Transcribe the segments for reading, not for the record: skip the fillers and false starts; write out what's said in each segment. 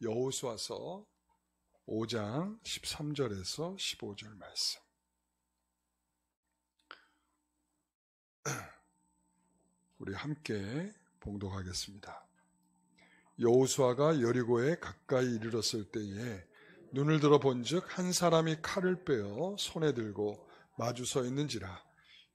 여호수아서 5장 13절에서 15절 말씀. 우리 함께 봉독하겠습니다. 여호수아가 여리고에 가까이 이르렀을 때에 눈을 들어 본즉 한 사람이 칼을 빼어 손에 들고 마주 서 있는지라.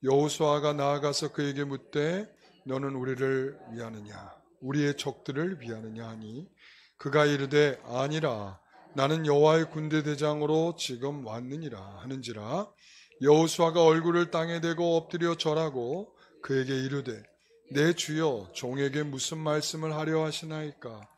여호수아가 나아가서 그에게 묻되 너는 우리를 위하느냐 우리의 적들을 위하느냐 하니 그가 이르되 아니라 나는 여호와의 군대 대장으로 지금 왔느니라 하는지라. 여호수아가 얼굴을 땅에 대고 엎드려 절하고 그에게 이르되 내 주여 종에게 무슨 말씀을 하려 하시나이까.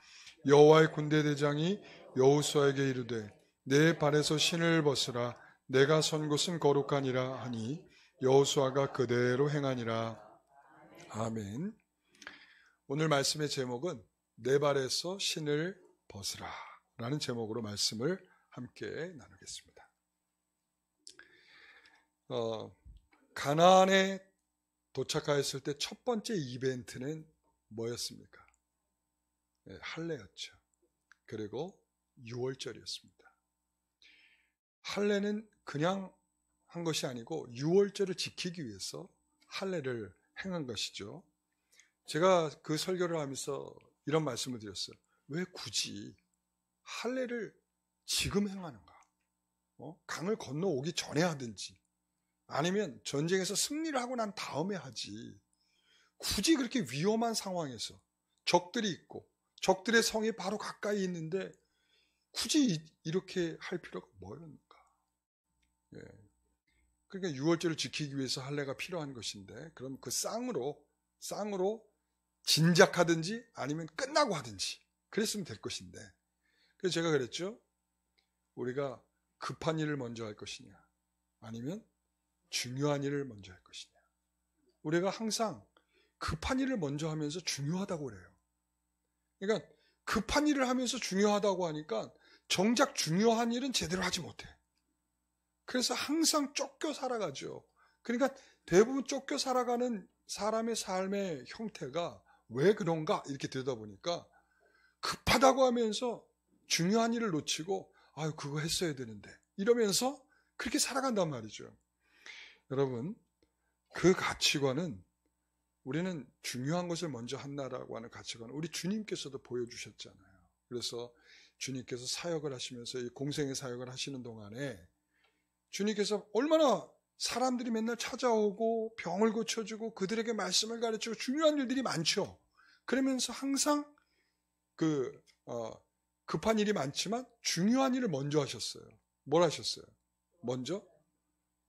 여호와의 군대 대장이 여호수아에게 이르되 내 발에서 신을 벗으라 내가 선 곳은 거룩하니라 하니 여호수아가 그대로 행하니라. 아멘. 오늘 말씀의 제목은 내 발에서 신을 벗으라 라는 제목으로 말씀을 함께 나누겠습니다. 가나안에 도착하였을 때 첫 번째 이벤트는 뭐였습니까? 할례였죠. 그리고 유월절이었습니다. 할례는 그냥 한 것이 아니고 유월절을 지키기 위해서 할례를 행한 것이죠. 제가 그 설교를 하면서 이런 말씀을 드렸어요. 왜 굳이 할례를 지금 행하는가? 강을 건너오기 전에 하든지 아니면 전쟁에서 승리를 하고 난 다음에 하지. 굳이 그렇게 위험한 상황에서 적들이 있고 적들의 성이 바로 가까이 있는데 굳이 이렇게 할 필요가 뭐였는가? 예. 그러니까 유월절을 지키기 위해서 할례가 필요한 것인데 그럼 그 쌍으로 진작하든지 아니면 끝나고 하든지 그랬으면 될 것인데 그래서 제가 그랬죠. 우리가 급한 일을 먼저 할 것이냐 아니면 중요한 일을 먼저 할 것이냐. 우리가 항상 급한 일을 먼저 하면서 중요하다고 그래요. 그러니까 급한 일을 하면서 중요하다고 하니까 정작 중요한 일은 제대로 하지 못해. 그래서 항상 쫓겨 살아가죠. 그러니까 대부분 쫓겨 살아가는 사람의 삶의 형태가 왜 그런가 이렇게 들여다보니까 급하다고 하면서 중요한 일을 놓치고 아유 그거 했어야 되는데 이러면서 그렇게 살아간단 말이죠. 여러분 그 가치관은 우리는 중요한 것을 먼저 한다라고 하는 가치관을 우리 주님께서도 보여주셨잖아요. 그래서 주님께서 사역을 하시면서 이 공생의 사역을 하시는 동안에 주님께서 얼마나 사람들이 맨날 찾아오고 병을 고쳐주고 그들에게 말씀을 가르치고 중요한 일들이 많죠. 그러면서 항상 급한 일이 많지만 중요한 일을 먼저 하셨어요. 뭘 하셨어요? 먼저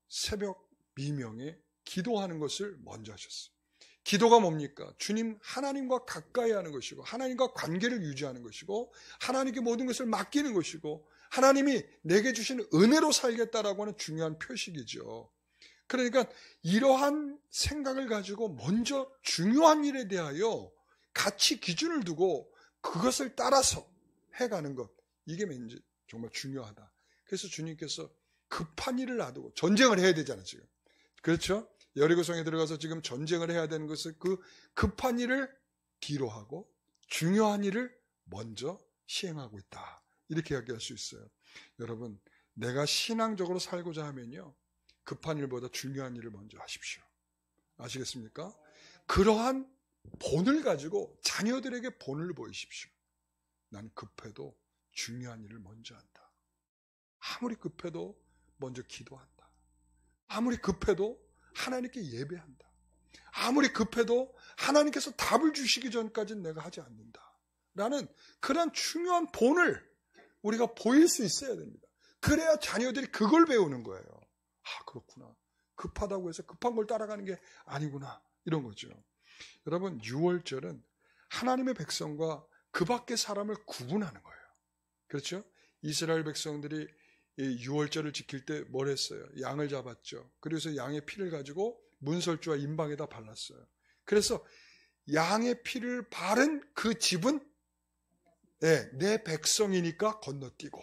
새벽 미명에 기도하는 것을 먼저 하셨어요. 기도가 뭡니까? 주님 하나님과 가까이 하는 것이고 하나님과 관계를 유지하는 것이고 하나님께 모든 것을 맡기는 것이고 하나님이 내게 주신 은혜로 살겠다라고 하는 중요한 표식이죠. 그러니까 이러한 생각을 가지고 먼저 중요한 일에 대하여 가치 기준을 두고 그것을 따라서 해가는 것 이게 정말 중요하다. 그래서 주님께서 급한 일을 놔두고 전쟁을 해야 되잖아요. 지금 그렇죠? 여리고성에 들어가서 지금 전쟁을 해야 되는 것을 그 급한 일을 뒤로 하고 중요한 일을 먼저 시행하고 있다. 이렇게 이야기할 수 있어요. 여러분 내가 신앙적으로 살고자 하면요 급한 일보다 중요한 일을 먼저 하십시오. 아시겠습니까? 그러한 본을 가지고 자녀들에게 본을 보이십시오. 난 급해도 중요한 일을 먼저 한다. 아무리 급해도 먼저 기도한다. 아무리 급해도 하나님께 예배한다. 아무리 급해도 하나님께서 답을 주시기 전까지는 내가 하지 않는다. 라는 그런 중요한 본을 우리가 보일 수 있어야 됩니다. 그래야 자녀들이 그걸 배우는 거예요. 아 그렇구나. 급하다고 해서 급한 걸 따라가는 게 아니구나. 이런 거죠. 여러분 유월절은 하나님의 백성과 그 밖의 사람을 구분하는 거예요. 그렇죠? 이스라엘 백성들이 유월절을 지킬 때 뭘 했어요? 양을 잡았죠. 그래서 양의 피를 가지고 문설주와 임방에다 발랐어요. 그래서 양의 피를 바른 그 집은 내 백성이니까 건너뛰고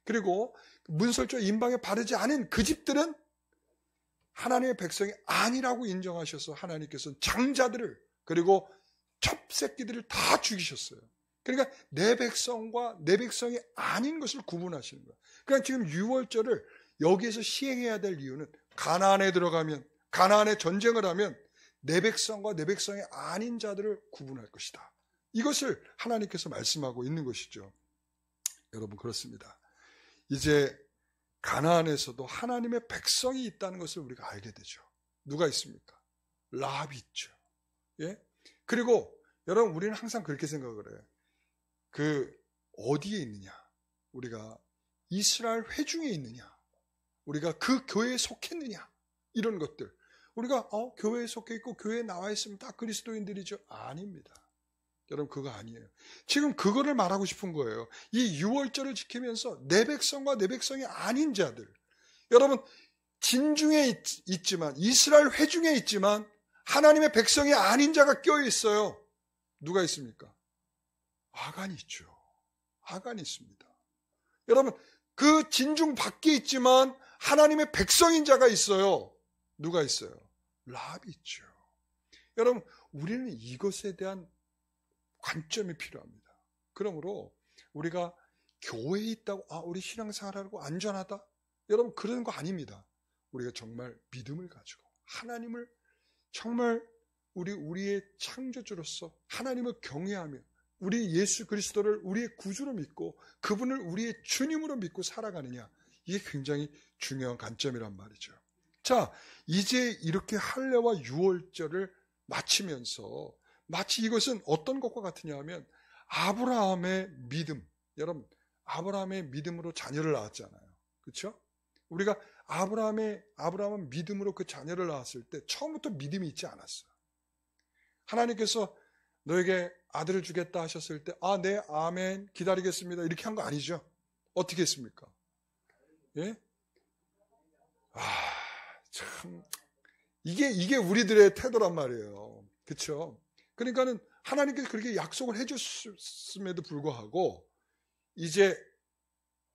그리고 문설주와 임방에 바르지 않은 그 집들은 하나님의 백성이 아니라고 인정하셔서 하나님께서는 장자들을 그리고 첩새끼들을 다 죽이셨어요. 그러니까 내 백성과 내 백성이 아닌 것을 구분하시는 거예요. 그러니까 지금 유월절을 여기에서 시행해야 될 이유는 가나안에 들어가면, 가나안에 전쟁을 하면 내 백성과 내 백성이 아닌 자들을 구분할 것이다. 이것을 하나님께서 말씀하고 있는 것이죠. 여러분, 그렇습니다. 이제 가나안에서도 하나님의 백성이 있다는 것을 우리가 알게 되죠. 누가 있습니까? 라합이 있죠. 예? 그리고 여러분, 우리는 항상 그렇게 생각을 해요. 어디에 있느냐? 우리가 이스라엘 회중에 있느냐? 우리가 그 교회에 속했느냐? 이런 것들. 우리가 교회에 속해 있고 교회에 나와 있으면 다 그리스도인들이죠. 아닙니다. 여러분, 그거 아니에요. 지금 그거를 말하고 싶은 거예요. 이 유월절을 지키면서 내 백성과 내 백성이 아닌 자들. 여러분, 진중에 있지만, 이스라엘 회중에 있지만 하나님의 백성이 아닌 자가 껴 있어요. 누가 있습니까? 아간이 있죠. 아간이 있습니다. 여러분, 그 진중 밖에 있지만 하나님의 백성인 자가 있어요. 누가 있어요? 라합이 있죠. 여러분, 우리는 이것에 대한 관점이 필요합니다. 그러므로 우리가 교회에 있다고 우리 신앙생활하고 안전하다? 여러분, 그런 거 아닙니다. 우리가 정말 믿음을 가지고 하나님을 정말 우리의 창조주로서 하나님을 경외하며 우리 예수 그리스도를 우리의 구주로 믿고 그분을 우리의 주님으로 믿고 살아가느냐, 이게 굉장히 중요한 관점이란 말이죠. 자, 이제 이렇게 할례와 유월절을 마치면서 마치 이것은 어떤 것과 같으냐 하면 아브라함의 믿음. 여러분, 아브라함의 믿음으로 자녀를 낳았잖아요. 그렇죠? 우리가 아브라함은 믿음으로 그 자녀를 낳았을 때 처음부터 믿음이 있지 않았어요. 하나님께서 너에게 아들을 주겠다 하셨을 때 네, 아멘, 기다리겠습니다, 이렇게 한 거 아니죠? 어떻게 했습니까? 예? 참, 이게 우리들의 태도란 말이에요. 그렇죠? 그러니까는 하나님께서 그렇게 약속을 해줬음에도 불구하고 이제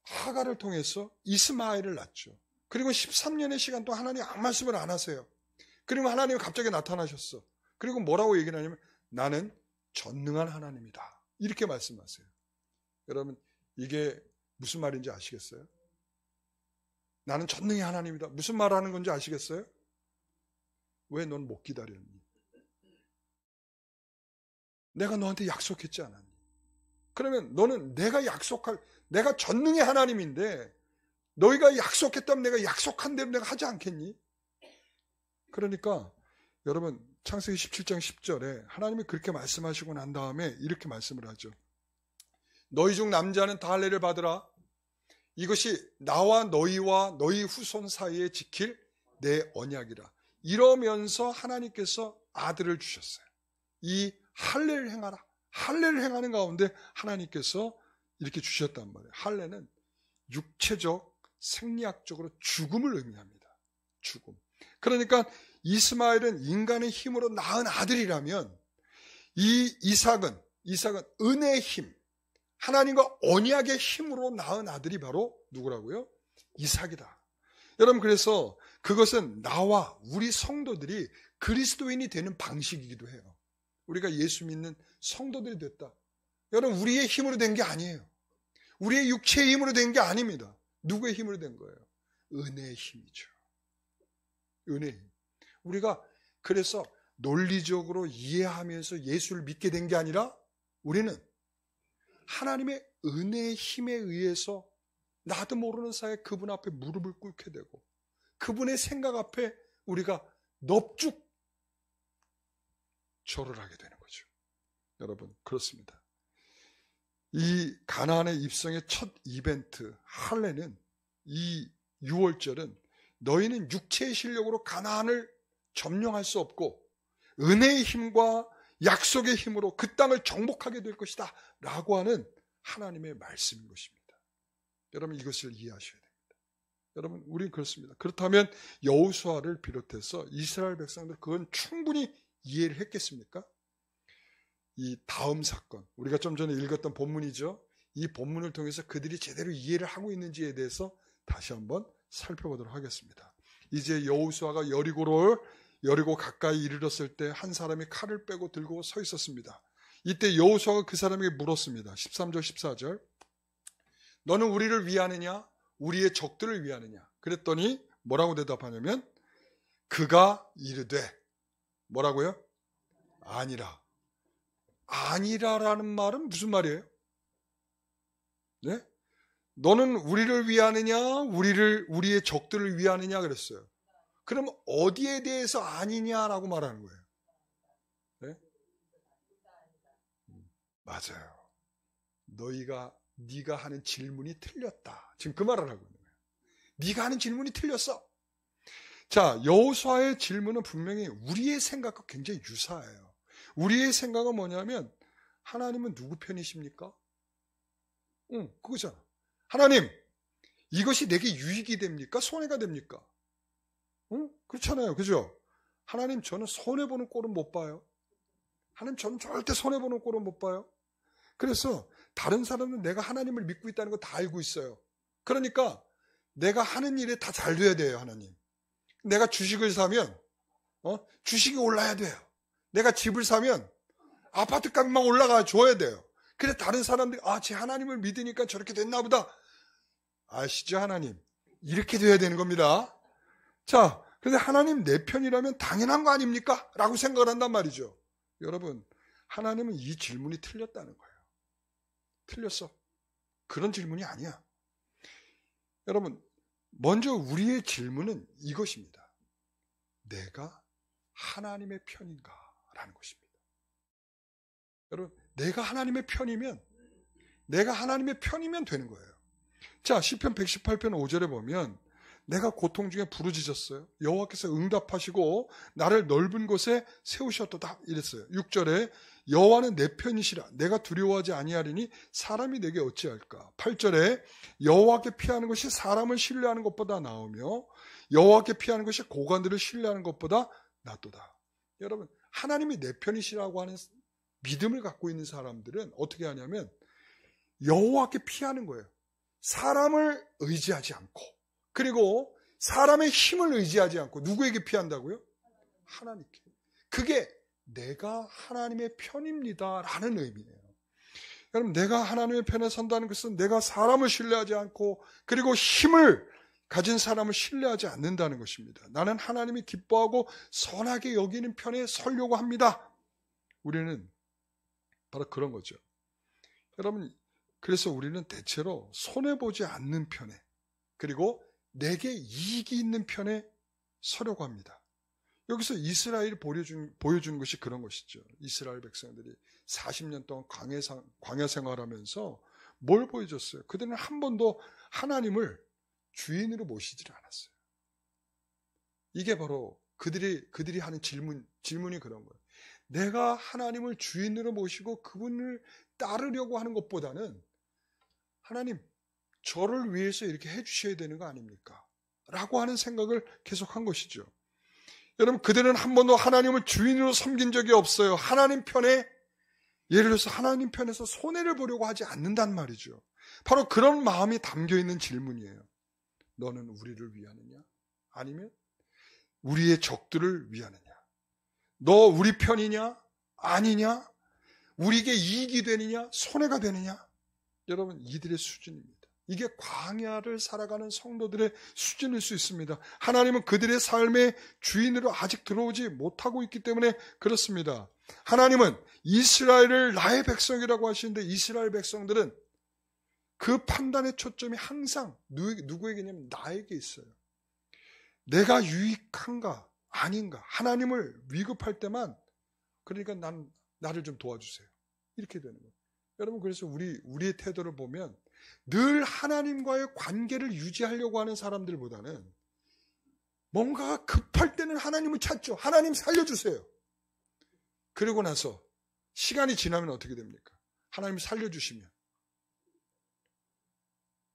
하갈을 통해서 이스마엘을 낳죠. 그리고 13년의 시간 동안 하나님 아무 말씀을 안 하세요. 그리고 하나님이 갑자기 나타나셨어. 그리고 뭐라고 얘기를 하냐면 나는 전능한 하나님이다, 이렇게 말씀하세요. 여러분, 이게 무슨 말인지 아시겠어요? 나는 전능의 하나님이다. 무슨 말 하는 건지 아시겠어요? 왜 넌 못 기다렸니? 내가 너한테 약속했지 않았니? 그러면 너는 내가 전능의 하나님인데 너희가 약속했다면 내가 약속한 대로 내가 하지 않겠니? 그러니까 여러분, 창세기 17장 10절에 하나님이 그렇게 말씀하시고 난 다음에 이렇게 말씀을 하죠. 너희 중 남자는 다 할례를 받으라. 이것이 나와 너희와 너희 후손 사이에 지킬 내 언약이라. 이러면서 하나님께서 아들을 주셨어요. 이 할례를 행하라. 할례를 행하는 가운데 하나님께서 이렇게 주셨단 말이에요. 할례는 육체적, 생리학적으로 죽음을 의미합니다. 죽음. 그러니까 이스마엘은 인간의 힘으로 낳은 아들이라면 이 이삭은 은혜의 힘, 하나님과 언약의 힘으로 낳은 아들이 바로 누구라고요? 이삭이다. 여러분, 그래서 그것은 나와 우리 성도들이 그리스도인이 되는 방식이기도 해요. 우리가 예수 믿는 성도들이 됐다. 여러분, 우리의 힘으로 된 게 아니에요. 우리의 육체의 힘으로 된 게 아닙니다. 누구의 힘으로 된 거예요? 은혜의 힘이죠. 은혜의 힘. 우리가 그래서 논리적으로 이해하면서 예수를 믿게 된 게 아니라 우리는 하나님의 은혜의 힘에 의해서 나도 모르는 사이에 그분 앞에 무릎을 꿇게 되고 그분의 생각 앞에 우리가 넙죽 절을 하게 되는 거죠. 여러분, 그렇습니다. 이 가나안의 입성의 첫 이벤트 할례는, 이 유월절은 너희는 육체의 실력으로 가나안을 점령할 수 없고 은혜의 힘과 약속의 힘으로 그 땅을 정복하게 될 것이다 라고 하는 하나님의 말씀인 것입니다. 여러분, 이것을 이해하셔야 됩니다. 여러분, 우리는 그렇습니다. 그렇다면 여호수아를 비롯해서 이스라엘 백성들 그건 충분히 이해를 했겠습니까? 이 다음 사건, 우리가 좀 전에 읽었던 본문이죠. 이 본문을 통해서 그들이 제대로 이해를 하고 있는지에 대해서 다시 한번 살펴보도록 하겠습니다. 이제 여호수아가 여리고 가까이 이르렀을 때 한 사람이 칼을 빼고 들고 서 있었습니다. 이때 여호수아가 그 사람에게 물었습니다. 13절 14절. 너는 우리를 위하느냐 우리의 적들을 위하느냐. 그랬더니 뭐라고 대답하냐면 그가 이르되 뭐라고요? 아니라. 아니라라는 말은 무슨 말이에요? 네? 너는 우리를 위하느냐 우리의 적들을 위하느냐 그랬어요. 그럼 어디에 대해서 아니냐라고 말하는 거예요. 네? 맞아요. 네가 하는 질문이 틀렸다. 지금 그 말을 하고 있는 거예요. 네가 하는 질문이 틀렸어. 자, 여호수아의 질문은 분명히 우리의 생각과 굉장히 유사해요. 우리의 생각은 뭐냐면 하나님은 누구 편이십니까? 그거잖아. 하나님, 이것이 내게 유익이 됩니까? 손해가 됩니까? 그렇잖아요. 그죠? 하나님, 저는 손해보는 꼴은 못 봐요. 하나님, 저는 절대 손해보는 꼴은 못 봐요. 그래서 다른 사람은 내가 하나님을 믿고 있다는 거 다 알고 있어요. 그러니까 내가 하는 일에 다 잘 돼야 돼요, 하나님. 내가 주식을 사면 주식이 올라야 돼요. 내가 집을 사면 아파트 값만 올라가 줘야 돼요. 그래 다른 사람들이 제 하나님을 믿으니까 저렇게 됐나 보다. 아시죠, 하나님? 이렇게 돼야 되는 겁니다. 자, 근데 하나님 내 편이라면 당연한 거 아닙니까? 라고 생각을 한단 말이죠. 여러분, 하나님은 이 질문이 틀렸다는 거예요. 틀렸어. 그런 질문이 아니야. 여러분, 먼저 우리의 질문은 이것입니다. 내가 하나님의 편인가? 라는 것입니다. 여러분, 내가 하나님의 편이면 되는 거예요. 자, 시편 118편 5절에 보면 내가 고통 중에 부르짖었어요. 여호와께서 응답하시고 나를 넓은 곳에 세우셨도다 이랬어요. 6절에 여호와는 내 편이시라 내가 두려워하지 아니하리니 사람이 내게 어찌할까. 8절에 여호와께 피하는 것이 사람을 신뢰하는 것보다 나으며 여호와께 피하는 것이 고관들을 신뢰하는 것보다 낫도다. 여러분, 하나님이 내 편이시라고 하는 믿음을 갖고 있는 사람들은 어떻게 하냐면 여호와께 피하는 거예요. 사람을 의지하지 않고, 그리고 사람의 힘을 의지하지 않고 누구에게 피한다고요? 하나님께. 그게 내가 하나님의 편입니다 라는 의미예요. 여러분, 내가 하나님의 편에 선다는 것은 내가 사람을 신뢰하지 않고 그리고 힘을 가진 사람을 신뢰하지 않는다는 것입니다. 나는 하나님이 기뻐하고 선하게 여기는 편에 서려고 합니다. 우리는 바로 그런 거죠. 여러분, 그래서 우리는 대체로 손해보지 않는 편에, 그리고 내게 이익이 있는 편에 서려고 합니다. 여기서 이스라엘이 보여준 것이 그런 것이죠. 이스라엘 백성들이 40년 동안 광야 생활하면서 뭘 보여줬어요? 그들은 한 번도 하나님을 주인으로 모시지를 않았어요. 이게 바로 그들이 하는 질문이 그런 거예요. 내가 하나님을 주인으로 모시고 그분을 따르려고 하는 것보다는 하나님, 저를 위해서 이렇게 해주셔야 되는 거 아닙니까? 라고 하는 생각을 계속한 것이죠. 여러분, 그들은 한 번도 하나님을 주인으로 섬긴 적이 없어요. 하나님 편에, 예를 들어서 하나님 편에서 손해를 보려고 하지 않는단 말이죠. 바로 그런 마음이 담겨있는 질문이에요. 너는 우리를 위하느냐? 아니면 우리의 적들을 위하느냐? 너 우리 편이냐? 아니냐? 우리에게 이익이 되느냐? 손해가 되느냐? 여러분, 이들의 수준입니다. 이게 광야를 살아가는 성도들의 수준일 수 있습니다. 하나님은 그들의 삶의 주인으로 아직 들어오지 못하고 있기 때문에 그렇습니다. 하나님은 이스라엘을 나의 백성이라고 하시는데 이스라엘 백성들은 그 판단의 초점이 항상 누구에게냐면 나에게 있어요. 내가 유익한가 아닌가, 하나님을 위급할 때만 그러니까 나를 좀 도와주세요. 이렇게 되는 거예요. 여러분, 그래서 우리의 태도를 보면 늘 하나님과의 관계를 유지하려고 하는 사람들보다는 뭔가가 급할 때는 하나님을 찾죠. 하나님 살려주세요. 그러고 나서 시간이 지나면 어떻게 됩니까? 하나님 살려주시면.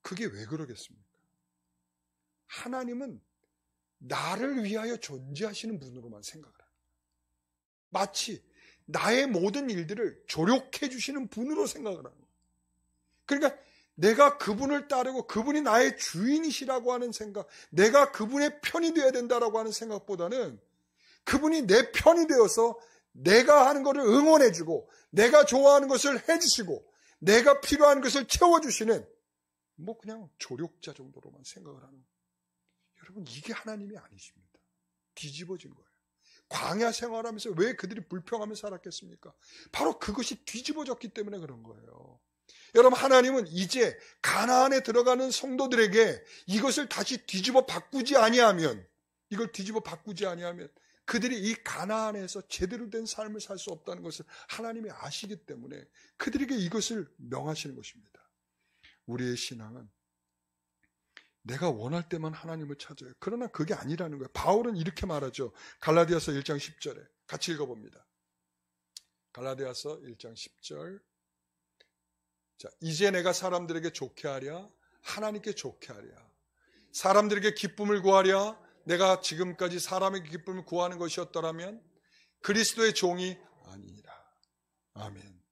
그게 왜 그러겠습니까? 하나님은 나를 위하여 존재하시는 분으로만 생각을 합니다. 마치 나의 모든 일들을 조력해 주시는 분으로 생각을 하는 거예요. 그러니까 내가 그분을 따르고 그분이 나의 주인이시라고 하는 생각, 내가 그분의 편이 되어야 된다라고 하는 생각보다는 그분이 내 편이 되어서 내가 하는 것을 응원해주고 내가 좋아하는 것을 해주시고 내가 필요한 것을 채워주시는 그냥 조력자 정도로만 생각을 하는, 여러분 이게 하나님이 아니십니다. 뒤집어진 거예요. 광야 생활하면서 왜 그들이 불평하며 살았겠습니까? 바로 그것이 뒤집어졌기 때문에 그런 거예요. 여러분 하나님은 이제 가나안에 들어가는 성도들에게 이것을 다시 뒤집어 바꾸지 아니하면, 이걸 뒤집어 바꾸지 아니하면 그들이 이 가나안에서 제대로 된 삶을 살 수 없다는 것을 하나님이 아시기 때문에 그들에게 이것을 명하시는 것입니다. 우리의 신앙은 내가 원할 때만 하나님을 찾아요. 그러나 그게 아니라는 거예요. 바울은 이렇게 말하죠. 갈라디아서 1장 10절에 같이 읽어봅니다. 갈라디아서 1장 10절. 자, 이제 내가 사람들에게 좋게 하랴 하나님께 좋게 하랴, 사람들에게 기쁨을 구하랴 내가 지금까지 사람의 기쁨을 구하는 것이었더라면 그리스도의 종이 아니니라. 아멘.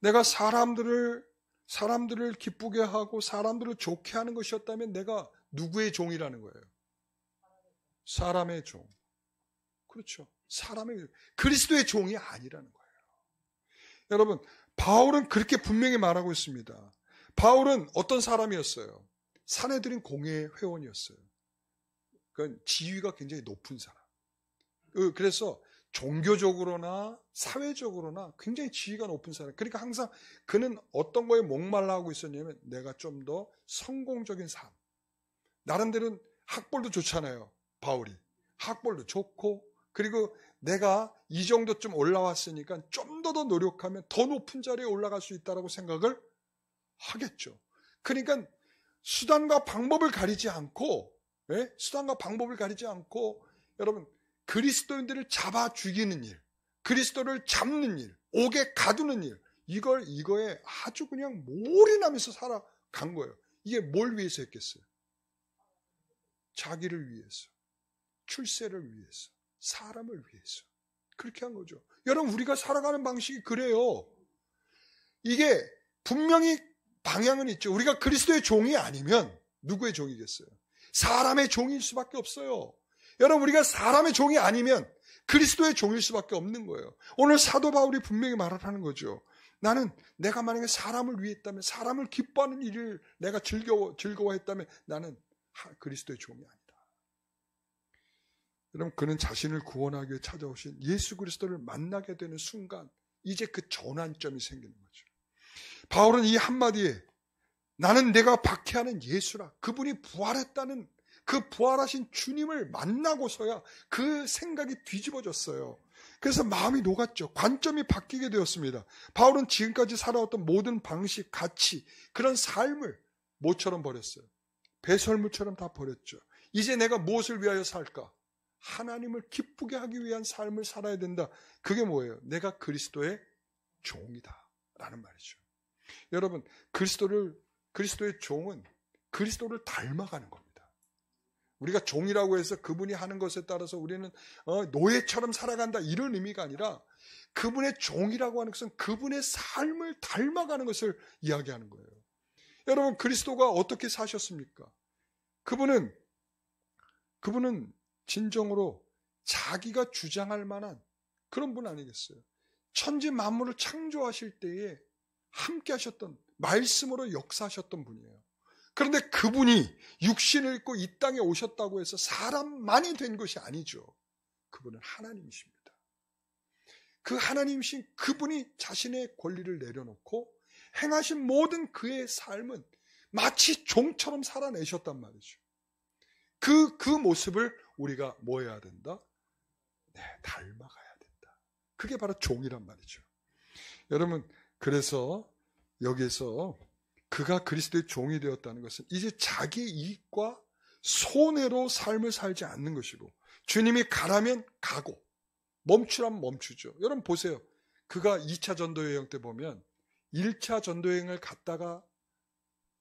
내가 사람들을 기쁘게 하고 사람들을 좋게 하는 것이었다면 내가 누구의 종이라는 거예요? 사람의 종. 그렇죠. 그리스도의 종이 아니라는 거예요. 여러분, 바울은 그렇게 분명히 말하고 있습니다. 바울은 어떤 사람이었어요? 산헤드린 공회 회원이었어요. 그건 지위가 굉장히 높은 사람. 그래서 종교적으로나 사회적으로나 굉장히 지위가 높은 사람. 그러니까 항상 그는 어떤 거에 목말라 하고 있었냐면 내가 좀 더 성공적인 삶. 나름대로는 학벌도 좋잖아요. 바울이. 학벌도 좋고 그리고 내가 이 정도쯤 올라왔으니까 좀 더 노력하면 더 높은 자리에 올라갈 수 있다고 생각을 하겠죠. 그러니까 수단과 방법을 가리지 않고 여러분 그리스도인들을 잡아 죽이는 일, 그리스도를 잡는 일, 옥에 가두는 일, 이거에 아주 그냥 몰인하면서 살아간 거예요. 이게 뭘 위해서 했겠어요? 자기를 위해서, 출세를 위해서, 사람을 위해서. 그렇게 한 거죠. 여러분, 우리가 살아가는 방식이 그래요. 이게 분명히 방향은 있죠. 우리가 그리스도의 종이 아니면 누구의 종이겠어요? 사람의 종일 수밖에 없어요. 여러분, 우리가 사람의 종이 아니면 그리스도의 종일 수밖에 없는 거예요. 오늘 사도 바울이 분명히 말하는 거죠. 나는 내가 만약에 사람을 위했다면, 사람을 기뻐하는 일을 내가 즐거워했다면 나는 그리스도의 종이 아니다. 여러분, 그는 자신을 구원하기 위해 찾아오신 예수 그리스도를 만나게 되는 순간 이제 그 전환점이 생기는 거죠. 바울은 이 한마디에 나는 내가 박해하는 예수라, 그분이 부활했다는 그 부활하신 주님을 만나고서야 그 생각이 뒤집어졌어요. 그래서 마음이 녹았죠. 관점이 바뀌게 되었습니다. 바울은 지금까지 살아왔던 모든 방식, 가치, 그런 삶을 뭐처럼 버렸어요? 배설물처럼 다 버렸죠. 이제 내가 무엇을 위하여 살까? 하나님을 기쁘게 하기 위한 삶을 살아야 된다. 그게 뭐예요? 내가 그리스도의 종이다 라는 말이죠. 여러분, 그리스도의 종은 그리스도를 닮아가는 겁니다. 우리가 종이라고 해서 그분이 하는 것에 따라서 우리는 노예처럼 살아간다 이런 의미가 아니라 그분의 종이라고 하는 것은 그분의 삶을 닮아가는 것을 이야기하는 거예요. 여러분, 그리스도가 어떻게 사셨습니까? 그분은 진정으로 자기가 주장할 만한 그런 분 아니겠어요? 천지 만물을 창조하실 때에 함께 하셨던, 말씀으로 역사하셨던 분이에요. 그런데 그분이 육신을 입고 이 땅에 오셨다고 해서 사람만이 된 것이 아니죠. 그분은 하나님이십니다. 그 하나님이신 그분이 자신의 권리를 내려놓고 행하신 모든 그의 삶은 마치 종처럼 살아내셨단 말이죠. 그 모습을 우리가 뭐 해야 된다? 닮아가야 된다. 그게 바로 종이란 말이죠. 여러분, 그래서 여기서 그가 그리스도의 종이 되었다는 것은 이제 자기 이익과 손해로 삶을 살지 않는 것이고, 주님이 가라면 가고 멈추라면 멈추죠. 여러분 보세요. 그가 2차 전도여행 때 보면 1차 전도여행을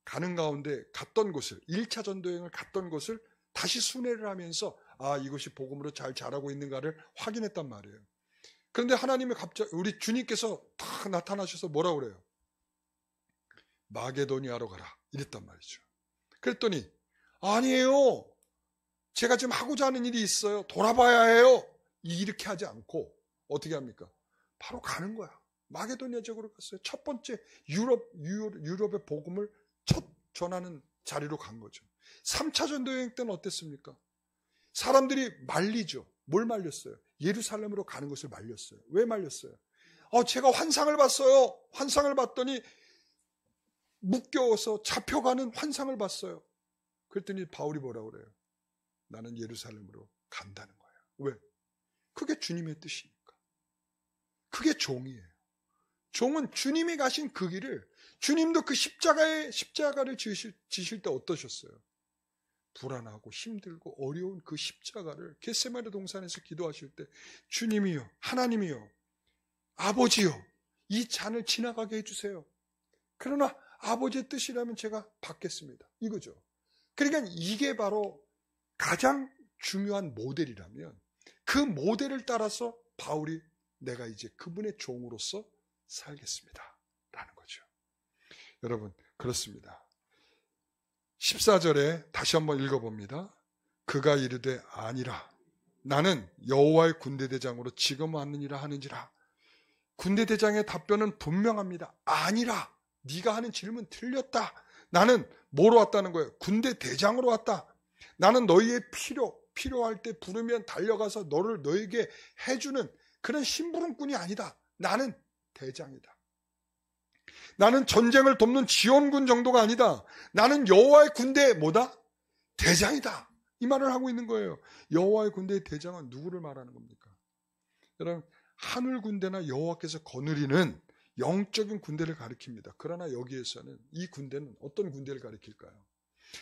가는 가운데 갔던 곳을, 1차 전도여행을 갔던 곳을 다시 순회를 하면서 이것이 복음으로 잘 자라고 있는가를 확인했단 말이에요. 그런데 하나님이 갑자기 우리 주님께서 딱 나타나셔서 뭐라고 그래요? 마게도니아로 가라 이랬단 말이죠. 그랬더니 아니에요. 제가 지금 하고자 하는 일이 있어요. 돌아봐야 해요. 이렇게 하지 않고 어떻게 합니까? 바로 가는 거야. 마게도니아 지역으로 갔어요. 첫 번째 유럽의 복음을 첫 전하는 자리로 간 거죠. 3차 전도 여행 때는 어땠습니까? 사람들이 말리죠. 뭘 말렸어요? 예루살렘으로 가는 것을 말렸어요. 왜 말렸어요? 제가 환상을 봤어요. 환상을 봤더니 묶여서 잡혀가는 환상을 봤어요. 그랬더니 바울이 뭐라고 그래요? 나는 예루살렘으로 간다는 거예요. 왜? 그게 주님의 뜻이니까. 그게 종이에요. 종은 주님이 가신 그 길을, 주님도 그 십자가를 지실 때 어떠셨어요? 불안하고 힘들고 어려운 그 십자가를 겟세마네 동산에서 기도하실 때 주님이요, 하나님이요, 아버지요, 이 잔을 지나가게 해주세요. 그러나 아버지의 뜻이라면 제가 받겠습니다. 이거죠. 그러니까 이게 바로 가장 중요한 모델이라면 그 모델을 따라서 바울이 내가 이제 그분의 종으로서 살겠습니다. 라는 거죠. 여러분, 그렇습니다. 14절에 다시 한번 읽어봅니다. 그가 이르되 아니라 나는 여호와의 군대대장으로 지금 왔느니라 하는지라. 군대대장의 답변은 분명합니다. 아니라 네가 하는 질문 틀렸다. 나는 뭐로 왔다는 거예요? 군대대장으로 왔다. 나는 너희의 필요할 때 부르면 달려가서 너에게 해주는 그런 심부름꾼이 아니다. 나는 대장이다. 나는 전쟁을 돕는 지원군 정도가 아니다. 나는 여호와의 군대의 뭐다? 대장이다. 이 말을 하고 있는 거예요. 여호와의 군대의 대장은 누구를 말하는 겁니까? 여러분, 하늘 군대나 여호와께서 거느리는 영적인 군대를 가리킵니다. 그러나 여기에서는 이 군대는 어떤 군대를 가리킬까요?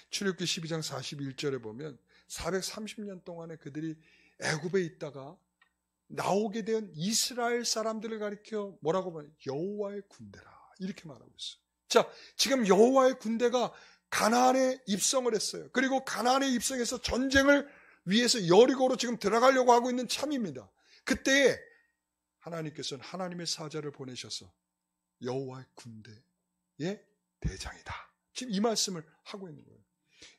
출애굽기 12장 41절에 보면 430년 동안에 그들이 애굽에 있다가 나오게 된 이스라엘 사람들을 가리켜 뭐라고 말해요? 여호와의 군대라. 이렇게 말하고 있어요. 자, 지금 여호와의 군대가 가나안에 입성을 했어요. 그리고 가나안에 입성해서 전쟁을 위해서 여리고로 지금 들어가려고 하고 있는 참입니다. 그때에 하나님께서는 하나님의 사자를 보내셔서 여호와의 군대의 대장이다. 지금 이 말씀을 하고 있는 거예요.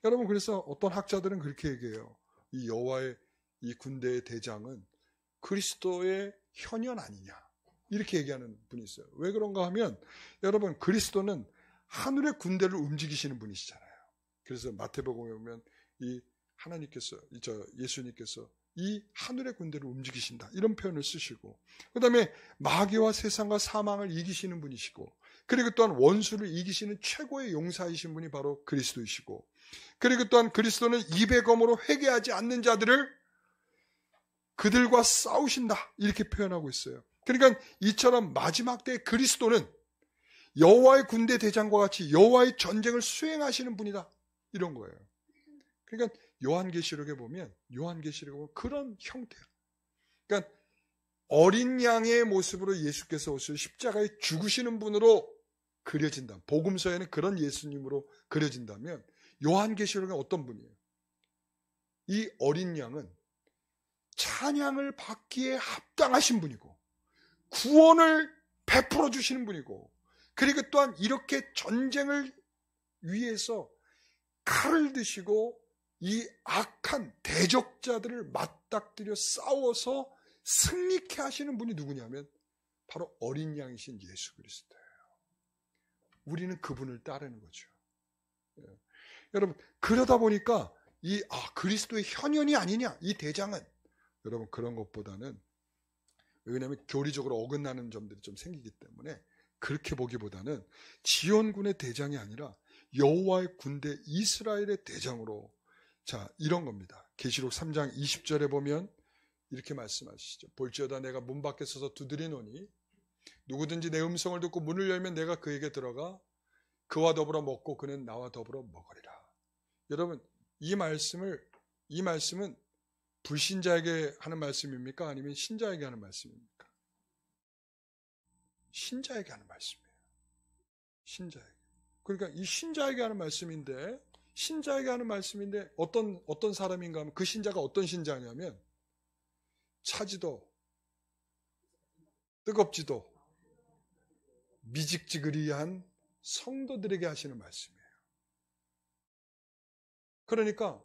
여러분, 그래서 어떤 학자들은 그렇게 얘기해요. 이 여호와의 이 군대의 대장은 그리스도의 현현 아니냐. 이렇게 얘기하는 분이 있어요. 왜 그런가 하면 여러분, 그리스도는 하늘의 군대를 움직이시는 분이시잖아요. 그래서 마태복음에 보면 이 예수님께서 이 하늘의 군대를 움직이신다. 이런 표현을 쓰시고, 그 다음에 마귀와 세상과 사망을 이기시는 분이시고, 그리고 또한 원수를 이기시는 최고의 용사이신 분이 바로 그리스도이시고, 그리고 또한 그리스도는 입의 검으로 회개하지 않는 자들을 그들과 싸우신다. 이렇게 표현하고 있어요. 그러니까 이처럼 마지막 때 그리스도는 여호와의 군대 대장과 같이 여호와의 전쟁을 수행하시는 분이다. 이런 거예요. 그러니까 요한계시록에 보면 그런 형태야. 그러니까 어린 양의 모습으로 예수께서 오셔서 십자가에 죽으시는 분으로 그려진다. 복음서에는 그런 예수님으로 그려진다면 요한계시록은 어떤 분이에요? 이 어린 양은 찬양을 받기에 합당하신 분이고 구원을 베풀어 주시는 분이고, 그리고 또한 이렇게 전쟁을 위해서 칼을 드시고 이 악한 대적자들을 맞닥뜨려 싸워서 승리케 하시는 분이 누구냐면 바로 어린 양이신 예수 그리스도예요. 우리는 그분을 따르는 거죠. 여러분, 그러다 보니까 그리스도의 현현이 아니냐, 이 대장은. 여러분, 그런 것보다는, 왜냐하면 교리적으로 어긋나는 점들이 좀 생기기 때문에 그렇게 보기보다는 지원군의 대장이 아니라 여호와의 군대 이스라엘의 대장으로, 자, 이런 겁니다. 계시록 3장 20절에 보면 이렇게 말씀하시죠. 볼지어다 내가 문 밖에 서서 두드리노니 누구든지 내 음성을 듣고 문을 열면 내가 그에게 들어가 그와 더불어 먹고 그는 나와 더불어 먹으리라. 여러분, 이 말씀은 불신자에게 하는 말씀입니까? 아니면 신자에게 하는 말씀입니까? 신자에게 하는 말씀이에요. 신자에게. 그러니까 이 신자에게 하는 말씀인데, 어떤 사람인가 하면 그 신자가 어떤 신자냐면 차지도 뜨겁지도 미직지그리한 성도들에게 하시는 말씀이에요. 그러니까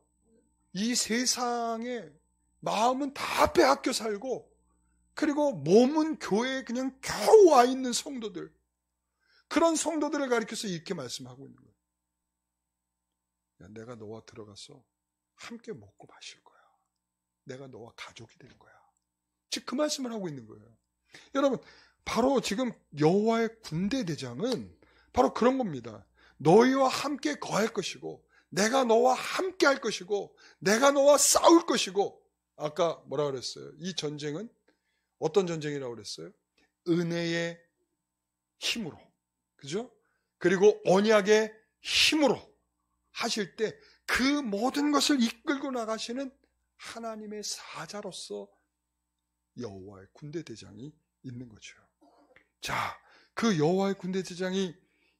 이 세상에 마음은 다 빼앗겨 살고 그리고 몸은 교회에 그냥 겨우 와 있는 성도들, 그런 성도들을 가리켜서 이렇게 말씀하고 있는 거예요. 야, 내가 너와 들어가서 함께 먹고 마실 거야. 내가 너와 가족이 될 거야. 즉 그 말씀을 하고 있는 거예요. 여러분, 바로 지금 여호와의 군대 대장은 바로 그런 겁니다. 너희와 함께 거할 것이고, 내가 너와 함께 할 것이고, 내가 너와 싸울 것이고. 아까 뭐라 그랬어요? 이 전쟁은 어떤 전쟁이라고 그랬어요? 은혜의 힘으로, 그죠? 그리고 언약의 힘으로 하실 때 그 모든 것을 이끌고 나가시는 하나님의 사자로서 여호와의 군대 대장이 있는 거죠. 자, 그 여호와의 군대 대장이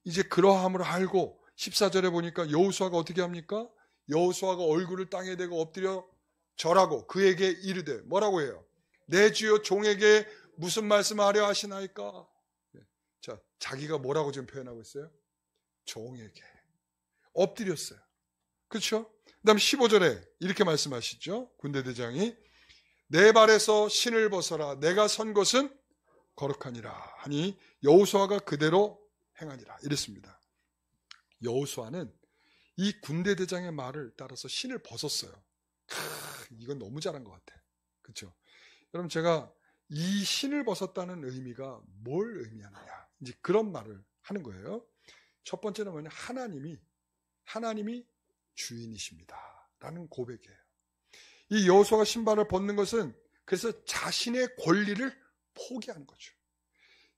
이제 그러함을 알고 14절에 보니까 여호수아가 어떻게 합니까? 여호수아가 얼굴을 땅에 대고 엎드려 절하고 그에게 이르되 뭐라고 해요? 내 주여 종에게 무슨 말씀하려 하시나이까? 자, 자기가 뭐라고 지금 표현하고 있어요? 종에게 엎드렸어요. 그렇죠? 그 다음 15절에 이렇게 말씀하시죠. 군대대장이 내 발에서 신을 벗어라. 내가 선 것은 거룩하니라 하니 여호수아가 그대로 행하니라. 이랬습니다. 여호수아는 이 군대대장의 말을 따라서 신을 벗었어요. 이건 너무 잘한 것 같아. 그렇죠? 여러분, 제가 이 신을 벗었다는 의미가 뭘 의미하느냐, 이제 그런 말을 하는 거예요. 첫 번째는 뭐냐, 하나님이 주인이십니다 라는 고백이에요. 이 여호수아가 신발을 벗는 것은 그래서 자신의 권리를 포기하는 거죠.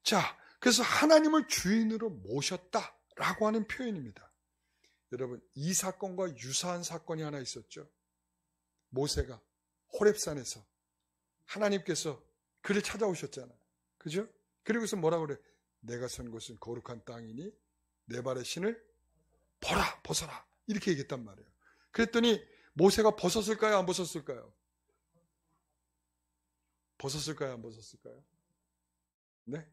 자, 그래서 하나님을 주인으로 모셨다라고 하는 표현입니다. 여러분, 이 사건과 유사한 사건이 하나 있었죠. 모세가 호렙산에서 하나님께서 그를 찾아오셨잖아요. 그죠? 그리고서 뭐라고 그래? 내가 선 곳은 거룩한 땅이니 내 발의 신을 벗어라. 이렇게 얘기했단 말이에요. 그랬더니 모세가 벗었을까요? 안 벗었을까요? 벗었을까요? 안 벗었을까요? 네?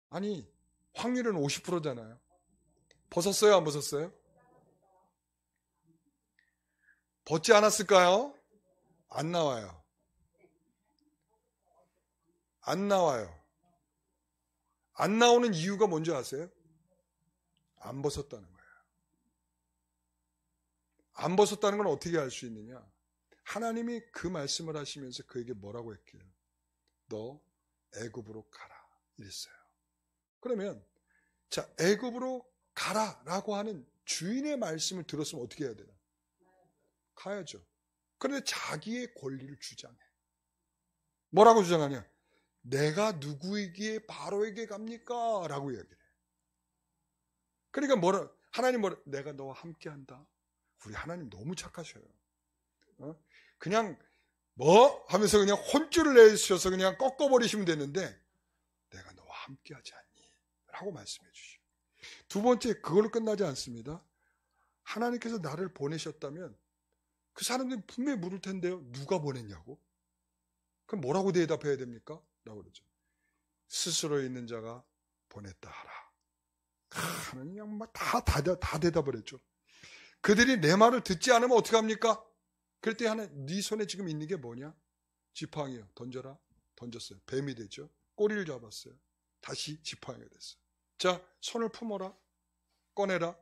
아니, 확률은 50%잖아요. 벗었어요? 안 벗었어요? 벗지 않았을까요? 안 나와요. 안 나와요. 안 나오는 이유가 뭔지 아세요? 안 벗었다는 거예요. 안 벗었다는 건 어떻게 알 수 있느냐? 하나님이 그 말씀을 하시면서 그에게 뭐라고 했게요? 너 애굽으로 가라 이랬어요. 그러면 자, 애굽으로 가라라고 하는 주인의 말씀을 들었으면 어떻게 해야 되나? 가야죠. 그런데 자기의 권리를 주장해. 뭐라고 주장하냐? 내가 누구에게 바로에게 갑니까? 라고 이야기를 해. 그러니까 하나님 내가 너와 함께한다. 우리 하나님 너무 착하셔요. 그냥 하면서 그냥 혼쭐을 내셔서 그냥 꺾어버리시면 되는데 내가 너와 함께하지 않니? 라고 말씀해 주시오. 두 번째, 그걸로 끝나지 않습니다. 하나님께서 나를 보내셨다면 그 사람들이 분명히 물을 텐데요. 누가 보냈냐고? 그럼 뭐라고 대답해야 됩니까? 라고 그러죠. 스스로 있는 자가 보냈다 하라. 하나님 그냥 막 다 대답을 했죠. 그들이 내 말을 듣지 않으면 어떻게 합니까? 그럴 때 네 손에 지금 있는 게 뭐냐? 지팡이요. 던져라. 던졌어요. 뱀이 되죠. 꼬리를 잡았어요. 다시 지팡이가 됐어요. 자, 손을 품어라. 꺼내라.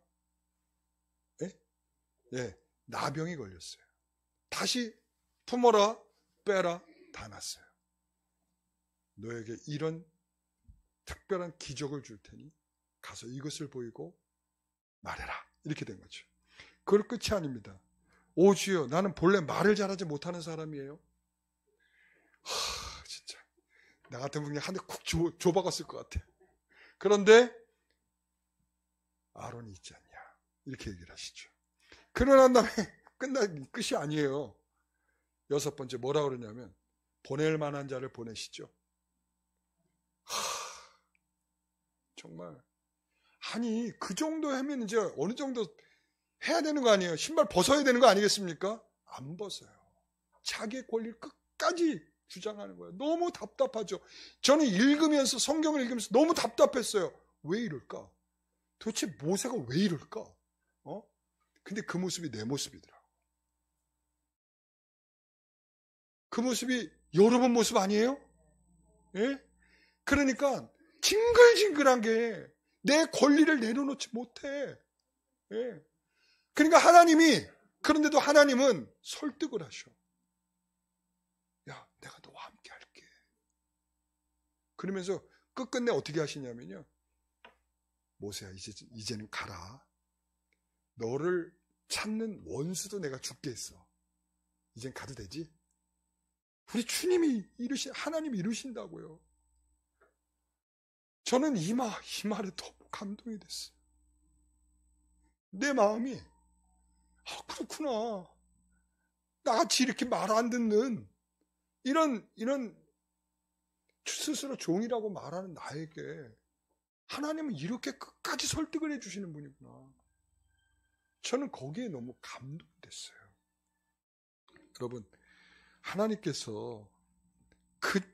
예, 나병이 걸렸어요. 다시 품어라. 빼라. 다 났어요. 너에게 이런 특별한 기적을 줄 테니 가서 이것을 보이고 말해라. 이렇게 된 거죠. 그걸 끝이 아닙니다. 오 주여, 나는 본래 말을 잘하지 못하는 사람이에요. 진짜 나 같으면 그냥 한 대 쿡 줘박았을 것 같아. 그런데 아론이 있지 않냐 이렇게 얘기를 하시죠. 그러난 다음에 끝이 아니에요. 여섯 번째 뭐라 그러냐면 보낼 만한 자를 보내시죠. 정말 아니 그 정도 하면 이제 어느 정도 해야 되는 거 아니에요? 신발 벗어야 되는 거 아니겠습니까? 안 벗어요. 자기의 권리를 끝까지 주장하는 거예요. 너무 답답하죠. 저는 성경을 읽으면서 너무 답답했어요. 왜 이럴까? 도대체 모세가 왜 이럴까? 근데 그 모습이 내 모습이더라고. 그 모습이 여러분 모습 아니에요? 예? 그러니까 징글징글한 게 내 권리를 내려놓지 못해. 예? 그러니까 하나님이, 그런데도 하나님은 설득을 하셔. 야, 내가 너와 함께 할게. 그러면서 끝끝내 어떻게 하시냐면요. 모세야, 이제는 가라. 너를 찾는 원수도 내가 죽게 했어. 이젠 가도 되지? 우리 주님이 하나님이 이루신다고요. 저는 이 말에 너무 감동이 됐어요. 내 마음이, 그렇구나. 나같이 이렇게 말 안 듣는, 이런 스스로 종이라고 말하는 나에게 하나님은 이렇게 끝까지 설득을 해주시는 분이구나. 저는 거기에 너무 감동이 됐어요. 여러분, 하나님께서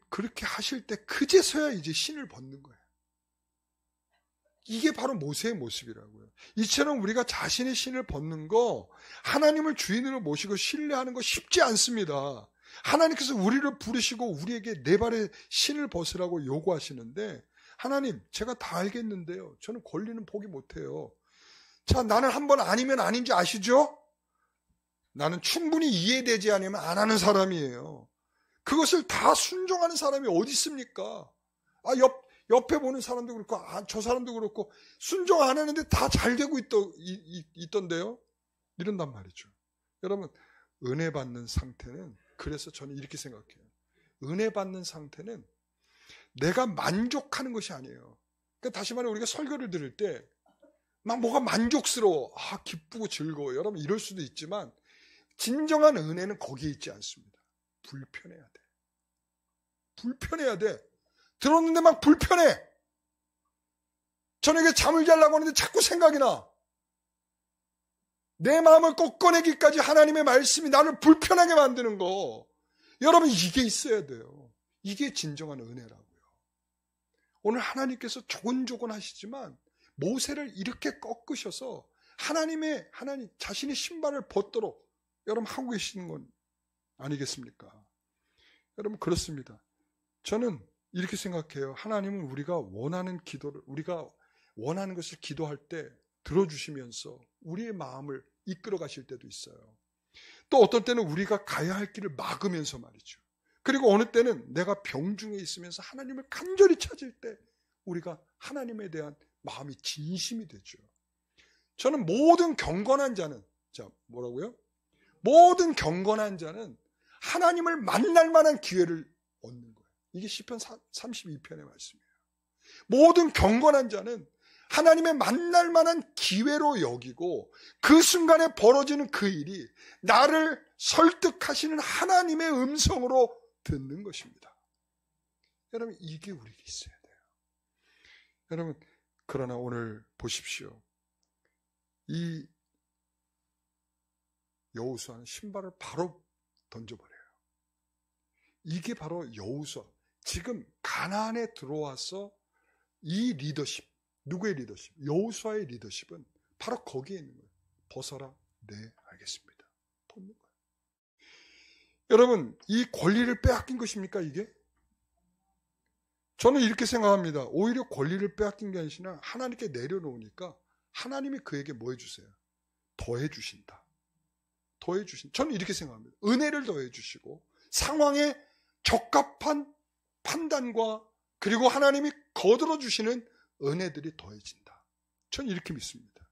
그렇게 하실 때 그제서야 이제 신을 벗는 거예요. 이게 바로 모세의 모습이라고요. 이처럼 우리가 자신의 신을 벗는 거, 하나님을 주인으로 모시고 신뢰하는 거 쉽지 않습니다. 하나님께서 우리를 부르시고 우리에게 내 발에 신을 벗으라고 요구하시는데, 하나님, 제가 다 알겠는데요. 저는 권리는 포기 못해요. 자, 나는 한번 아니면 아닌지 아시죠? 나는 충분히 이해되지 않으면 안 하는 사람이에요. 그것을 다 순종하는 사람이 어디 있습니까? 옆에 보는 사람도 그렇고, 저 사람도 그렇고, 순종 안 하는데 다 잘 되고 있던데요? 이런단 말이죠. 여러분, 은혜 받는 상태는, 그래서 저는 이렇게 생각해요. 은혜 받는 상태는 내가 만족하는 것이 아니에요. 그러니까 다시 말해, 우리가 설교를 들을 때, 막 뭐가 만족스러워, 기쁘고 즐거워. 여러분, 이럴 수도 있지만, 진정한 은혜는 거기에 있지 않습니다. 불편해야 돼. 불편해야 돼. 들었는데 막 불편해. 저녁에 잠을 자려고 하는데 자꾸 생각이 나. 내 마음을 꺾어내기까지 하나님의 말씀이 나를 불편하게 만드는 거. 여러분, 이게 있어야 돼요. 이게 진정한 은혜라고요. 오늘 하나님께서 조곤조곤 하시지만 모세를 이렇게 꺾으셔서 하나님 자신의 신발을 벗도록 여러분 하고 계시는 건 아니겠습니까? 여러분, 그렇습니다. 저는 이렇게 생각해요. 하나님은 우리가 원하는 것을 기도할 때 들어주시면서 우리의 마음을 이끌어 가실 때도 있어요. 또 어떤 때는 우리가 가야 할 길을 막으면서 말이죠. 그리고 어느 때는 내가 병중에 있으면서 하나님을 간절히 찾을 때 우리가 하나님에 대한 마음이 진심이 되죠. 저는 모든 경건한 자는, 모든 경건한 자는 하나님을 만날 만한 기회를 얻는 거예요. 이게 시편 32편의 말씀이에요. 모든 경건한 자는 하나님의 만날 만한 기회로 여기고 그 순간에 벌어지는 그 일이 나를 설득하시는 하나님의 음성으로 듣는 것입니다. 여러분, 이게 우리에게 있어야 돼요. 여러분, 그러나 오늘 보십시오. 이 여호수아는 신발을 바로 던져버려요. 이게 바로 여호수아. 지금 가나안에 들어와서 이 리더십, 누구의 리더십? 여호수아의 리더십은 바로 거기에 있는 거예요. 벗어라. 네, 알겠습니다. 벗는 거예요. 여러분, 이 권리를 빼앗긴 것입니까, 이게? 저는 이렇게 생각합니다. 오히려 권리를 빼앗긴 게 아니라 하나님께 내려놓으니까 하나님이 그에게 뭐 해주세요? 더해주신다. 더해주신. 저는 이렇게 생각합니다. 은혜를 더해주시고 상황에 적합한 판단과 그리고 하나님이 거들어주시는 은혜들이 더해진다. 저는 이렇게 믿습니다.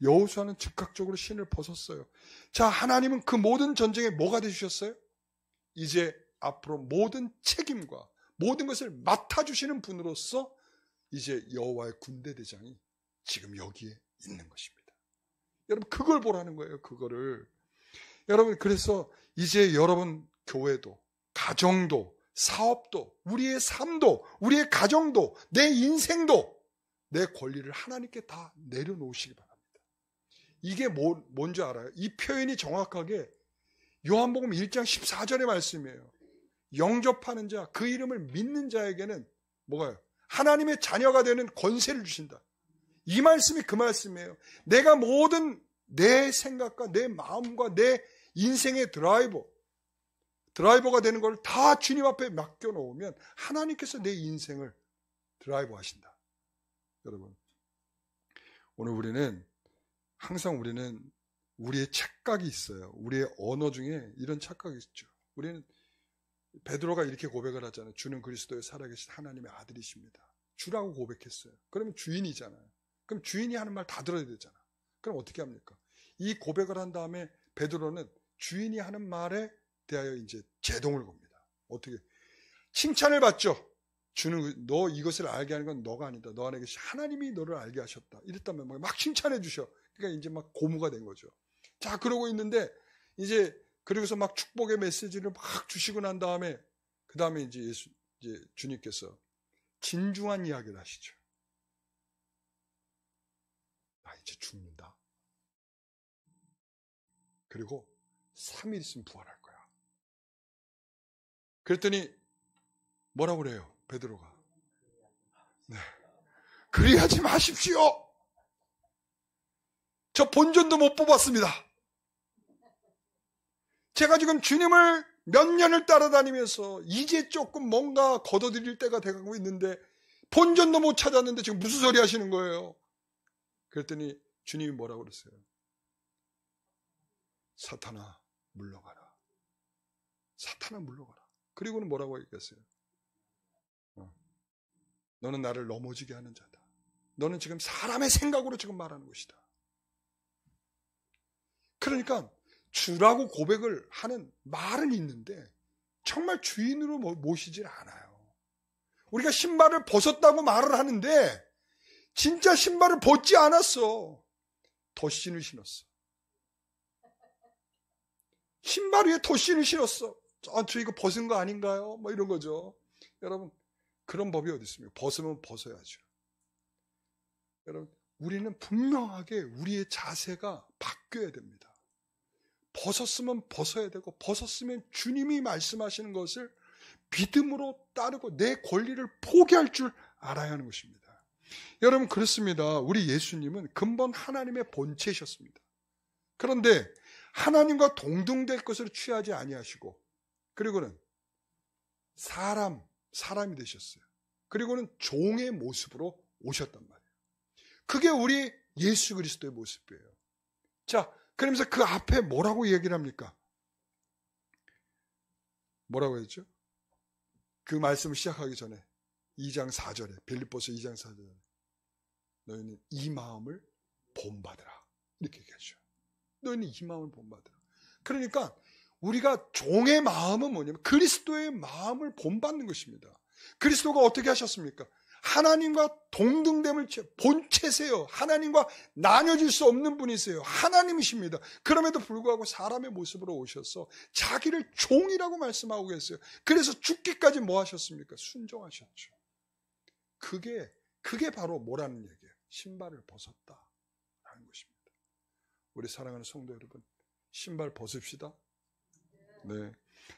여호수아는 즉각적으로 신을 벗었어요. 자, 하나님은 그 모든 전쟁에 뭐가 되주셨어요? 이제 앞으로 모든 책임과 모든 것을 맡아주시는 분으로서 이제 여호와의 군대대장이 지금 여기에 있는 것입니다. 여러분, 그걸 보라는 거예요. 그거를. 여러분, 그래서 이제 여러분 교회도, 가정도, 사업도, 우리의 삶도, 우리의 가정도, 내 인생도 내 권리를 하나님께 다 내려놓으시기 바랍니다. 이게 뭔지 알아요? 이 표현이 정확하게 요한복음 1장 14절의 말씀이에요. 영접하는 자, 그 이름을 믿는 자에게는 뭐가요? 하나님의 자녀가 되는 권세를 주신다. 이 말씀이 그 말씀이에요. 내가 모든 내 생각과 내 마음과 내 인생의 드라이버, 드라이버가 되는 걸 다 주님 앞에 맡겨놓으면 하나님께서 내 인생을 드라이버 하신다. 여러분, 오늘 우리는 항상 우리의 착각이 있어요. 우리의 언어 중에 이런 착각이 있죠. 우리는 베드로가 이렇게 고백을 하잖아요. 주는 그리스도의 살아계신 하나님의 아들이십니다. 주라고 고백했어요. 그러면 주인이잖아요. 그럼 주인이 하는 말 다 들어야 되잖아. 그럼 어떻게 합니까? 이 고백을 한 다음에 베드로는 주인이 하는 말에 대하여 이제 제동을 겁니다. 어떻게? 칭찬을 받죠. 주는 너 이것을 알게 하는 건 너가 아니다. 너 안에 계신 하나님이 너를 알게 하셨다. 이랬다면 막 칭찬해 주셔. 그러니까 이제 막 고무가 된 거죠. 자, 그러고 있는데 이제 그리고서 막 축복의 메시지를 막 주시고 난 다음에 그 다음에 이제 주님께서 진중한 이야기를 하시죠. 나 이제 죽는다. 그리고 3일 있으면 부활할 거야. 그랬더니 뭐라고 그래요? 베드로가. 네. 그리하지 마십시오. 저 본전도 못 뽑았습니다. 제가 지금 주님을 몇 년을 따라다니면서 이제 조금 뭔가 걷어들일 때가 돼가고 있는데 본전도 못 찾았는데 지금 무슨 소리 하시는 거예요? 그랬더니 주님이 뭐라고 그랬어요? 사탄아 물러가라. 사탄아 물러가라. 그리고는 뭐라고 얘기했어요? 너는 나를 넘어지게 하는 자다. 너는 지금 사람의 생각으로 지금 말하는 것이다. 그러니까 주라고 고백을 하는 말은 있는데 정말 주인으로 모시질 않아요. 우리가 신발을 벗었다고 말을 하는데 진짜 신발을 벗지 않았어. 덧신을 신었어. 신발 위에 덧신을 신었어. 저 이거 벗은 거 아닌가요? 뭐 이런 거죠. 여러분, 그런 법이 어디 있습니까? 벗으면 벗어야죠. 여러분, 우리는 분명하게 우리의 자세가 바뀌어야 됩니다. 벗었으면 벗어야 되고 벗었으면 주님이 말씀하시는 것을 믿음으로 따르고 내 권리를 포기할 줄 알아야 하는 것입니다. 여러분, 그렇습니다. 우리 예수님은 근본 하나님의 본체이셨습니다. 그런데 하나님과 동등될 것을 취하지 아니하시고 그리고는 사람이 되셨어요. 그리고는 종의 모습으로 오셨단 말이에요. 그게 우리 예수 그리스도의 모습이에요. 자, 그러면서 그 앞에 뭐라고 얘기를 합니까? 뭐라고 했죠? 그 말씀을 시작하기 전에 2장 4절에 빌립보서 2장 4절에 너희는 이 마음을 본받으라 이렇게 얘기하죠. 너희는 이 마음을 본받으라. 그러니까 우리가 종의 마음은 뭐냐면 그리스도의 마음을 본받는 것입니다. 그리스도가 어떻게 하셨습니까? 하나님과 동등됨을 본체세요. 하나님과 나뉘어질 수 없는 분이세요. 하나님이십니다. 그럼에도 불구하고 사람의 모습으로 오셔서 자기를 종이라고 말씀하고 계세요. 그래서 죽기까지 뭐 하셨습니까? 순종하셨죠. 그게 바로 뭐라는 얘기예요? 신발을 벗었다라는 것입니다. 우리 사랑하는 성도 여러분, 신발 벗읍시다. 네.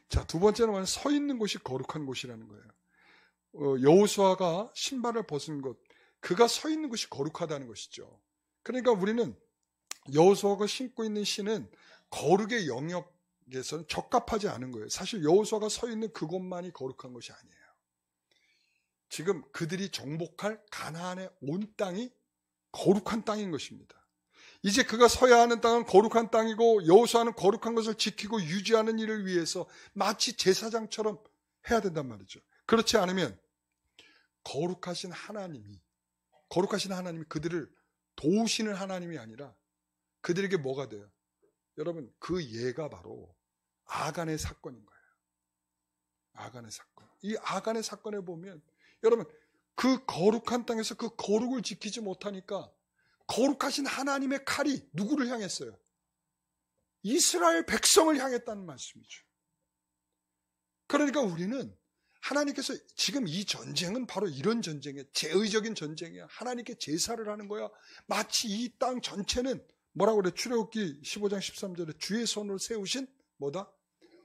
자, 두 번째는 서 있는 곳이 거룩한 곳이라는 거예요. 여호수아가 신발을 벗은 것, 그가 서 있는 것이 거룩하다는 것이죠. 그러니까 우리는 여호수아가 신고 있는 신은 거룩의 영역에서는 적합하지 않은 거예요. 사실 여호수아가 서 있는 그곳만이 거룩한 것이 아니에요. 지금 그들이 정복할 가나안의 온 땅이 거룩한 땅인 것입니다. 이제 그가 서야 하는 땅은 거룩한 땅이고 여호수아는 거룩한 것을 지키고 유지하는 일을 위해서 마치 제사장처럼 해야 된단 말이죠. 그렇지 않으면 거룩하신 하나님이 그들을 도우시는 하나님이 아니라 그들에게 뭐가 돼요? 여러분, 그 예가 바로 아간의 사건인 거예요. 아간의 사건. 이 아간의 사건에 보면 여러분, 그 거룩한 땅에서 그 거룩을 지키지 못하니까 거룩하신 하나님의 칼이 누구를 향했어요? 이스라엘 백성을 향했다는 말씀이죠. 그러니까 우리는 하나님께서 지금 이 전쟁은 바로 이런 전쟁이에요. 제의적인 전쟁이야. 하나님께 제사를 하는 거야. 마치 이 땅 전체는 뭐라고 그래? 출애굽기 15장 13절에 주의 손으로 세우신 뭐다?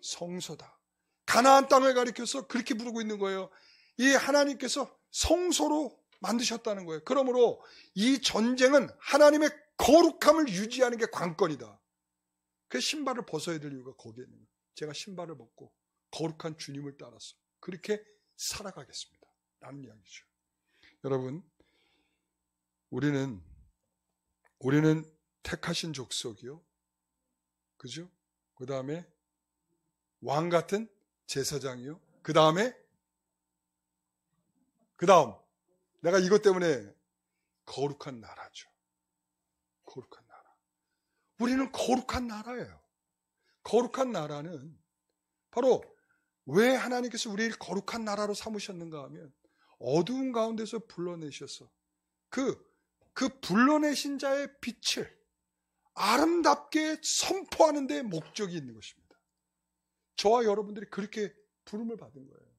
성소다. 가나안 땅을 가리켜서 그렇게 부르고 있는 거예요. 이 하나님께서 성소로 만드셨다는 거예요. 그러므로 이 전쟁은 하나님의 거룩함을 유지하는 게 관건이다. 그 신발을 벗어야 될 이유가 거기에 있는 거예요. 제가 신발을 벗고 거룩한 주님을 따라서 그렇게 살아가겠습니다 라는 이야기죠. 여러분, 우리는 택하신 족속이요, 그죠? 그 다음에 왕 같은 제사장이요, 그 다음 내가 이것 때문에 거룩한 나라죠. 거룩한 나라. 우리는 거룩한 나라예요. 거룩한 나라는 바로 왜 하나님께서 우리를 거룩한 나라로 삼으셨는가 하면 어두운 가운데서 불러내셔서 그 불러내신 자의 빛을 아름답게 선포하는 데 목적이 있는 것입니다. 저와 여러분들이 그렇게 부름을 받은 거예요.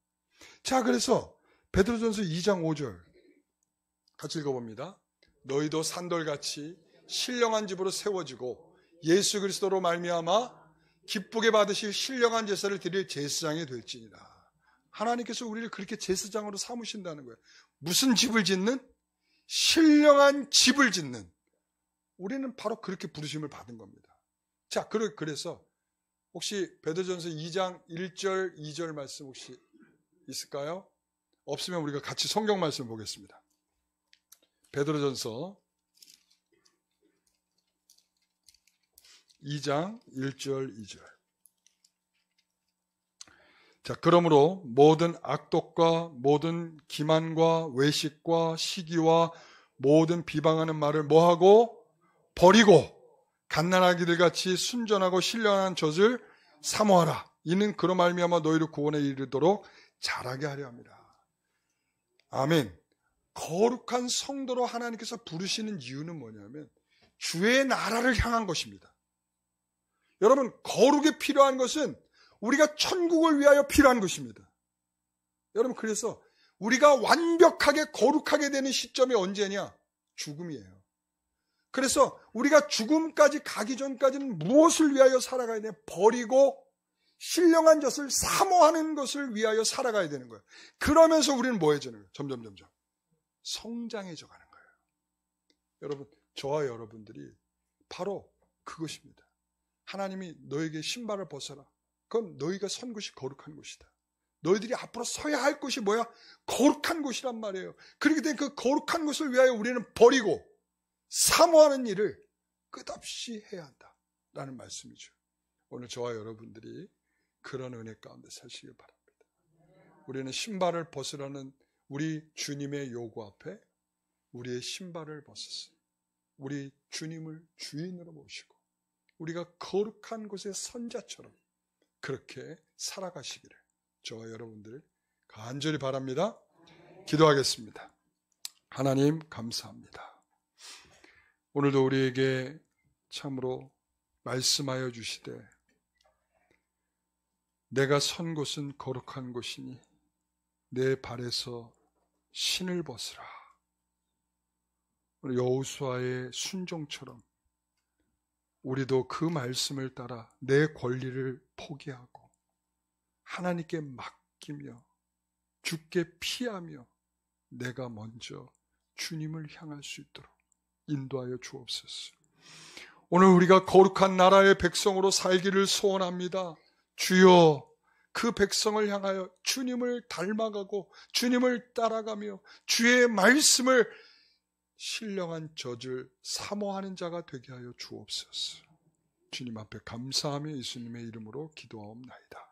자, 그래서 베드로전서 2장 5절 같이 읽어봅니다. 너희도 산돌같이 신령한 집으로 세워지고 예수 그리스도로 말미암아 기쁘게 받으실 신령한 제사를 드릴 제사장이 될지니라. 하나님께서 우리를 그렇게 제사장으로 삼으신다는 거예요. 무슨 집을 짓는? 신령한 집을 짓는. 우리는 바로 그렇게 부르심을 받은 겁니다. 자, 그래서 혹시 베드로전서 2장 1절, 2절 말씀 혹시 있을까요? 없으면 우리가 같이 성경 말씀 보겠습니다. 베드로전서 2장 1절, 2절. 자, 그러므로 모든 악독과 모든 기만과 외식과 시기와 모든 비방하는 말을 뭐하고? 버리고 갓난아기들 같이 순전하고 신령한 젖을 사모하라. 이는 그로 말미암아 너희를 구원에 이르도록 자라게 하려 합니다. 아멘. 거룩한 성도로 하나님께서 부르시는 이유는 뭐냐면 주의 나라를 향한 것입니다. 여러분, 거룩에 필요한 것은 우리가 천국을 위하여 필요한 것입니다. 여러분, 그래서 우리가 완벽하게 거룩하게 되는 시점이 언제냐? 죽음이에요. 그래서 우리가 죽음까지 가기 전까지는 무엇을 위하여 살아가야 되냐? 버리고 신령한 젖을 사모하는 것을 위하여 살아가야 되는 거예요. 그러면서 우리는 뭐 해지는 거예요? 점점 성장해져 가는 거예요. 여러분, 저와 여러분들이 바로 그것입니다. 하나님이 너에게 신발을 벗어라. 그건 너희가 선 곳이 거룩한 곳이다. 너희들이 앞으로 서야 할 곳이 뭐야? 거룩한 곳이란 말이에요. 그렇게 된 그 거룩한 곳을 위하여 우리는 버리고 사모하는 일을 끝없이 해야 한다라는 말씀이죠. 오늘 저와 여러분들이 그런 은혜 가운데 사시길 바랍니다. 우리는 신발을 벗으라는 우리 주님의 요구 앞에 우리의 신발을 벗었어요. 우리 주님을 주인으로 모시고 우리가 거룩한 곳의 선자처럼 그렇게 살아가시기를 저와 여러분들 간절히 바랍니다. 기도하겠습니다. 하나님 감사합니다. 오늘도 우리에게 참으로 말씀하여 주시되 내가 선 곳은 거룩한 곳이니 내 발에서 신을 벗으라. 여호수아의 순종처럼 우리도 그 말씀을 따라 내 권리를 포기하고 하나님께 맡기며 주께 피하며 내가 먼저 주님을 향할 수 있도록 인도하여 주옵소서. 오늘 우리가 거룩한 나라의 백성으로 살기를 소원합니다. 주여, 그 백성을 향하여 주님을 닮아가고 주님을 따라가며 주의 말씀을 신령한 젖을 사모하는 자가 되게 하여 주옵소서. 주님 앞에 감사하며 예수님의 이름으로 기도하옵나이다.